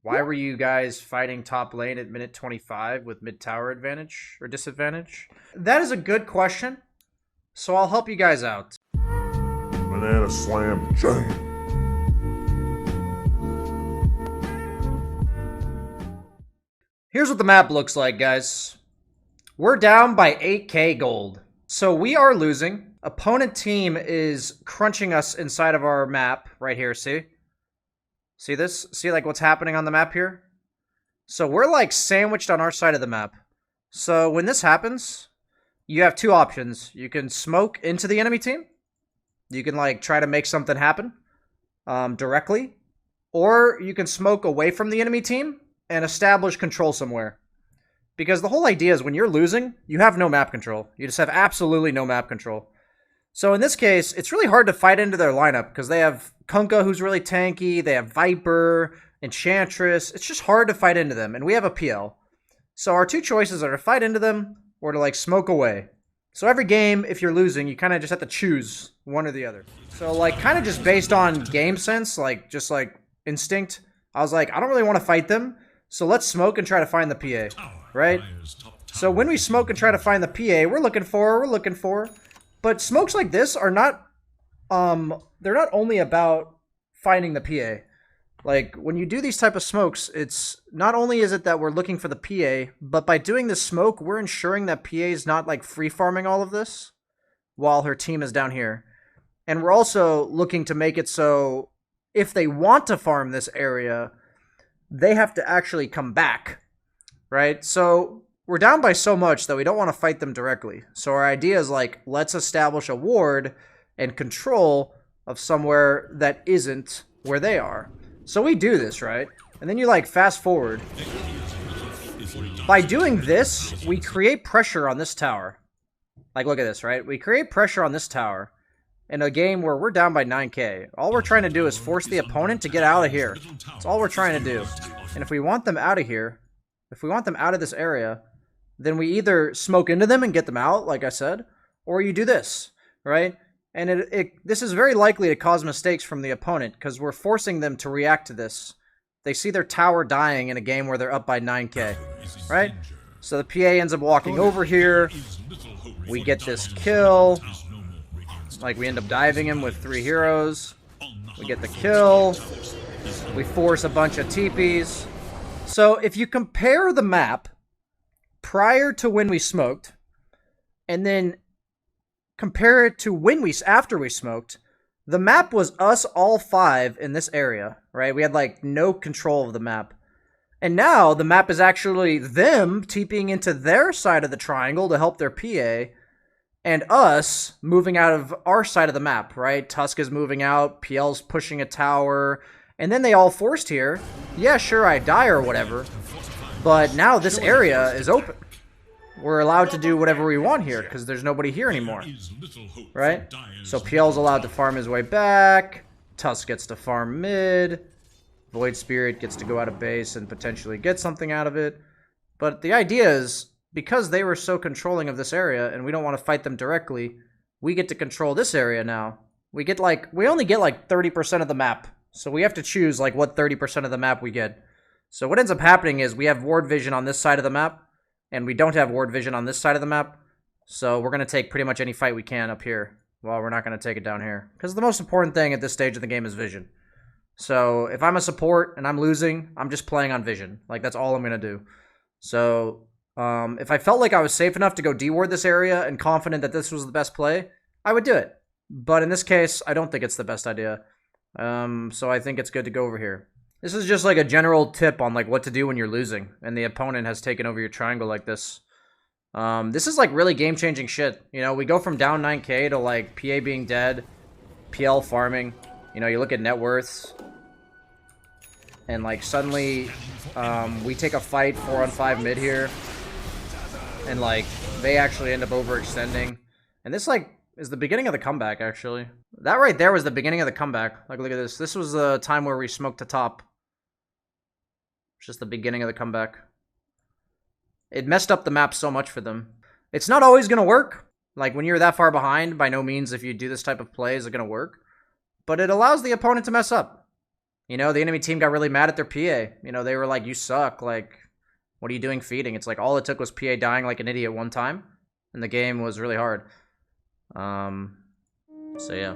Why were you guys fighting top lane at minute 25 with mid tower advantage or disadvantage? That is a good question. So I'll help you guys out. Banana slam jam. Here's what the map looks like, guys. We're down by 8k gold. So we are losing. Opponent team is crunching us inside of our map right here, see? See this? See like what's happening on the map here? So we're like sandwiched on our side of the map. So when this happens, you have two options. You can smoke into the enemy team. You can like try to make something happen directly. Or you can smoke away from the enemy team and establish control somewhere. Because the whole idea is when you're losing, you have no map control. You just have absolutely no map control. So in this case, it's really hard to fight into their lineup because they have Kunkka, who's really tanky. They have Viper, Enchantress. It's just hard to fight into them, and we have a PL. So our two choices are to fight into them or to like smoke away. So every game, if you're losing, you kind of just have to choose one or the other. So like kind of just based on game sense, like just like instinct, I was like, I don't really want to fight them. So let's smoke and try to find the PA, right? So when we smoke and try to find the PA, we're looking for. But smokes like this are not, they're not only about finding the PA. Like, when you do these type of smokes, it's not only is it that we're looking for the PA, but by doing this smoke, we're ensuring that PA is not, like, free-farming all of this while her team is down here. And we're also looking to make it so if they want to farm this area, they have to actually come back, right? So we're down by so much that we don't want to fight them directly. So our idea is like, let's establish a ward and control of somewhere that isn't where they are. So we do this, right? And then you like fast forward. By doing this, we create pressure on this tower. Like, look at this, right? We create pressure on this tower in a game where we're down by 9k. All we're trying to do is force the opponent to get out of here. That's all we're trying to do. And if we want them out of here, if we want them out of this area, then we either smoke into them and get them out, like I said, or you do this, right? And this is very likely to cause mistakes from the opponent because we're forcing them to react to this. They see their tower dying in a game where they're up by 9k, right? So the PA ends up walking over here. We get this kill. Like, we end up diving him with 3 heroes. We get the kill. We force a bunch of TPs. So if you compare the map prior to when we smoked, and then compare it to after we smoked, the map was us all 5 in this area, right? We had like no control of the map. And now the map is actually them TPing into their side of the triangle to help their PA, and us moving out of our side of the map, right? Tusk is moving out, PL's pushing a tower, and then they all forced here. Yeah, sure, I die or whatever, but now this area is open. We're allowed to do whatever we want here because there's nobody here anymore, right? So PL's allowed to farm his way back. Tusk gets to farm mid. Void Spirit gets to go out of base and potentially get something out of it. But the idea is, because they were so controlling of this area and we don't want to fight them directly, we get to control this area now. We only get like 30% of the map. So we have to choose like what 30% of the map we get. So what ends up happening is we have ward vision on this side of the map, and we don't have ward vision on this side of the map. So we're going to take pretty much any fight we can up here. Well, we're not going to take it down here. Because the most important thing at this stage of the game is vision. So if I'm a support and I'm losing, I'm just playing on vision. Like, that's all I'm going to do. So if I felt like I was safe enough to go D-ward this area and confident that this was the best play, I would do it. But in this case, I don't think it's the best idea. So I think it's good to go over here. This is just like a general tip on like what to do when you're losing and the opponent has taken over your triangle like this. This is like really game-changing shit. You know, we go from down 9k to like PA being dead, PL farming. You know, you look at net worths, and like suddenly we take a fight 4-on-5 mid here, and like they actually end up overextending. And this like is the beginning of the comeback, actually. That right there was the beginning of the comeback. Like, look at this. This was the time where we smoked the top. It's just the beginning of the comeback. It messed up the map so much for them. It's not always going to work. Like, when you're that far behind, by no means if you do this type of play is it going to work. But it allows the opponent to mess up. You know, the enemy team got really mad at their PA. You know, they were like, you suck. Like, what are you doing feeding? It's like all it took was PA dying like an idiot one time, and the game was really hard. So yeah.